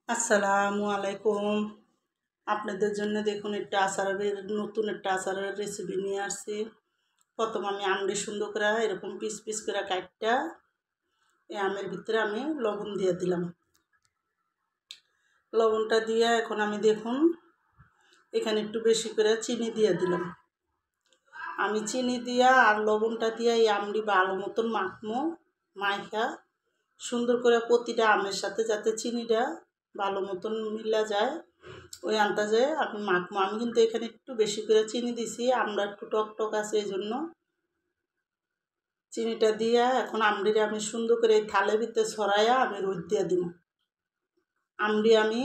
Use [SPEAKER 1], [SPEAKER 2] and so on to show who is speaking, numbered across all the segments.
[SPEAKER 1] আসসালামু আলাইকুম। আপনাদের জন্য দেখুন একটা আচারের নতুন একটা আচারের রেসিপি নিয়ে আসছি। প্রথম আমি আমড়ি সুন্দর করে এরকম পিস পিস করে কাটটা এই আমের ভিতরে আমি লবণ দিয়ে দিলাম। লবণটা দিয়ে এখন আমি দেখুন এখানে একটু বেশি করে চিনি দিয়ে দিলাম। আমি চিনি দিয়া আর লবণটা দিয়ে এই আমড়ি ভালো মতন মাখমো, মাখা সুন্দর করে প্রতিটা আমের সাথে যাতে চিনিটা ভালো মতন মিলা যায় ওই আন্দাজে আমি মাখবো। আমি কিন্তু এখানে একটু বেশি করে চিনি দিছি, আমরা একটু টক টক আছে এই জন্য চিনিটা দিয়া এখন আমড়িরে আমি সুন্দর করে এই থালের ভিতরে ছড়াইয়া আমি রোদ দিয়ে দিব। আমড়ি আমি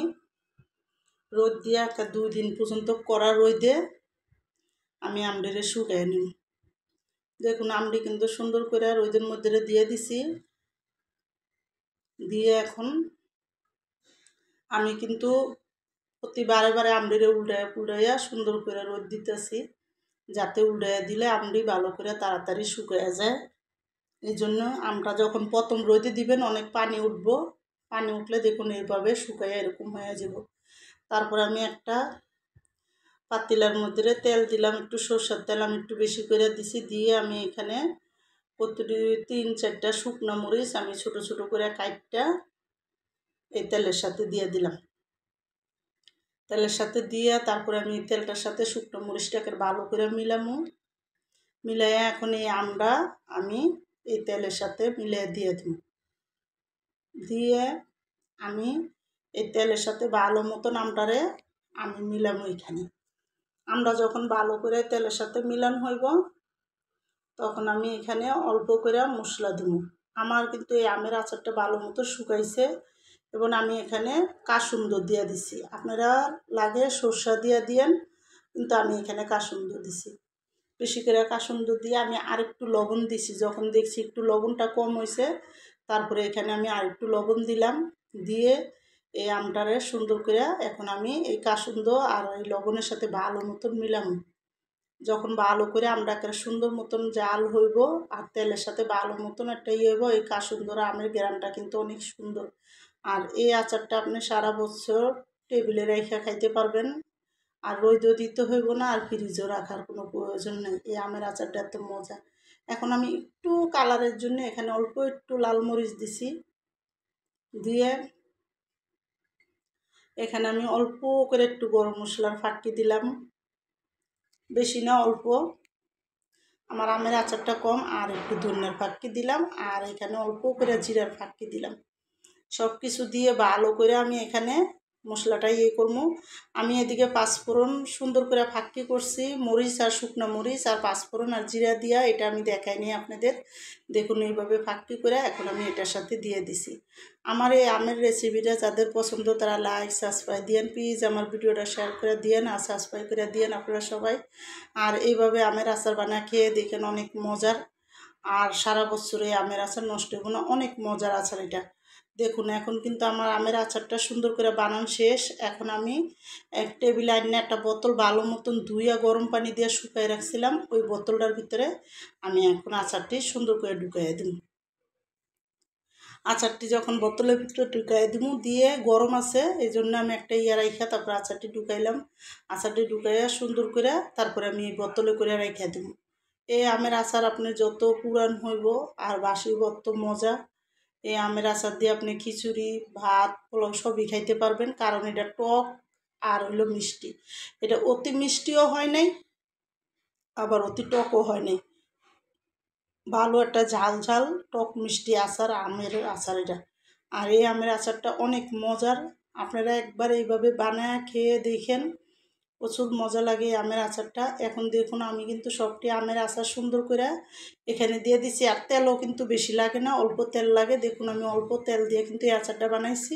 [SPEAKER 1] রোদ দিয়া একটা 2 দিন পর্যন্ত কড়া রোদে আমি আমড়িরে শুকাই নিব। দেখুন আমড়ি কিন্তু সুন্দর করে রোদের মধ্যে দিয়ে দিছি, দিয়ে এখন আমি কিন্তু প্রতি বারে বারে আমড়িরে উল্টাইয়া সুন্দর করে রোদ দিতেছি, যাতে উল্টাইয়া দিলে আমড়ি ভালো করে তাড়াতাড়ি শুকিয়ে যায়। এই জন্য আমটা যখন প্রথম রোদে দিবেন অনেক পানি উঠবো, পানি উঠলে দেখুন এইভাবে শুকাইয়া এরকম হয়ে যাব। তারপর আমি একটা পাতিলার মধ্যে তেল দিলাম, একটু সরষের তেল আমি একটু বেশি করে দিছি, দিয়ে আমি এখানে প্রতিটি 3-4টা শুকনো মরিচ আমি ছোট ছোট করে কাটটা এই তেলের সাথে দিয়ে দিলাম। তেলের সাথে দিয়ে তারপরে আমি তেলটার সাথে শুকনো মরিচটাকে ভালো করে মিলাইয়া এখন এই আমটা আমি এই তেলের সাথে মিলিয়ে দিয়ে দিব। দিয়ে আমি এই তেলের সাথে ভালো মতন আমটারে আমি মিলামো। এখানে আমরা যখন ভালো করে তেলের সাথে মিলান হইব তখন আমি এখানে অল্প করে মশলা দিব। আমার কিন্তু এই আমের আচারটা ভালো মতো শুকাইছে এবং আমি এখানে কাসুন্দ দিয়ে দিছি, আপনারা লাগে সরষা দিয়ে দিয়েন, কিন্তু আমি এখানে কাসুন্দ দিছি। বেশি করে কাসুন্দ দিয়ে আমি আরেকটু লবণ দিছি, যখন দেখছি একটু লবণটা কম হয়েছে তারপরে এখানে আমি আরেকটু লবণ দিলাম, দিয়ে এই আমটারে সুন্দর করে এখন আমি এই কাসুন্দ আর এই লবণের সাথে ভালো মতন মিলাম। যখন ভালো করে আমটাকে সুন্দর মতন জাল হইব আর তেলের সাথে ভালো মতন একটা হইব, এই কাসুন্দর আমের গ্রানটা কিন্তু অনেক সুন্দর। আর এই আচারটা আপনি সারা বছর টেবিলে রেখে খাইতে পারবেন, আর রোদও দিতে হইব না, আর ফ্রিজও রাখার কোনো প্রয়োজন নেই। এই আমের আচারটা এত মজা। এখন আমি একটু কালারের জন্য এখানে অল্প একটু লাল মরিচ দিছি, দিয়ে এখানে আমি অল্প করে একটু গরম মশলার ফাঁকি দিলাম, বেশি না অল্প। আমার আমের আচারটা কম, আর একটু ধনিয়ার ফাঁকি দিলাম, আর এখানে অল্প করে জিরার ফাঁকি দিলাম। সব কিছু দিয়ে ভালো করে আমি এখানে মশলাটা করবো। আমি এদিকে পাঁচফোড়ন সুন্দর করে ফাঁকি করছি, মরিচ আর শুকনো মরিচ আর পাঁচফোড়ন আর জিরা দিয়া, এটা আমি দেখাইনি আপনাদের। দেখুন এইভাবে ফাঁকি করে এখন আমি এটার সাথে দিয়ে দিছি। আমার এই আমের রেসিপিটা যাদের পছন্দ তারা লাইক সাবস্ক্রাইব দিয়েন, প্লিজ আমার ভিডিওটা শেয়ার করে দিয়েন আর সাবস্ক্রাইব করে দিয়েন আপনারা সবাই। আর এইভাবে আমের আচার বানা খেয়ে দেখেন, অনেক মজার। আর সারা বছরে আমের আচার নষ্ট হবে না, অনেক মজার আচার এটা। দেখুন এখন কিন্তু আমার আমের আচারটা সুন্দর করে বানানো শেষ। এখন আমি এক টেবিল আইনে একটা বোতল ভালো মতন ধুইয়া গরম পানি দিয়ে শুকাই রাখছিলাম, ওই বোতলটার ভিতরে আমি এখন আচারটি সুন্দর করে ঢুকাইয়া দিব। আচারটি যখন বোতলের ভিতরে ঢুকাই দিব, দিয়ে গরম আছে এই জন্য আমি একটা রাইখা তারপরে আচারটি ঢুকাইলাম। আচারটি ঢুকাইয়া সুন্দর করে তারপরে আমি এই বোতলে করে রাইখা দিব। এই আমের আচার আপনি যত পুরান হইব আর বাসি তত মজা। এই আমের আচার দিয়ে আপনি খিচুড়ি, ভাত, পোলাও সবই খাইতে পারবেন, কারণ এটা টক আর হইলো মিষ্টি। এটা অতি মিষ্টিও হয় নাই আবার অতি টকও হয় নাই, ভালো একটা ঝাল ঝাল টক মিষ্টি আচার আমের আচার এটা। আর এই আমের আচারটা অনেক মজার, আপনারা একবার এইভাবে বানায় খেয়ে দেখেন, প্রচুর মজা লাগে এই আমের আচারটা। এখন দেখুন আমি কিন্তু সবটি আমের আচার সুন্দর করে এখানে দিয়ে দিছি, আর তেলও কিন্তু বেশি লাগে না, অল্প তেল লাগে। দেখুন আমি অল্প তেল দিয়ে কিন্তু এই আচারটা বানাইছি।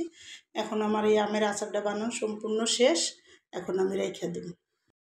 [SPEAKER 1] এখন আমার এই আমের আচারটা বানানো সম্পূর্ণ শেষ, এখন আমি রেখে দেব।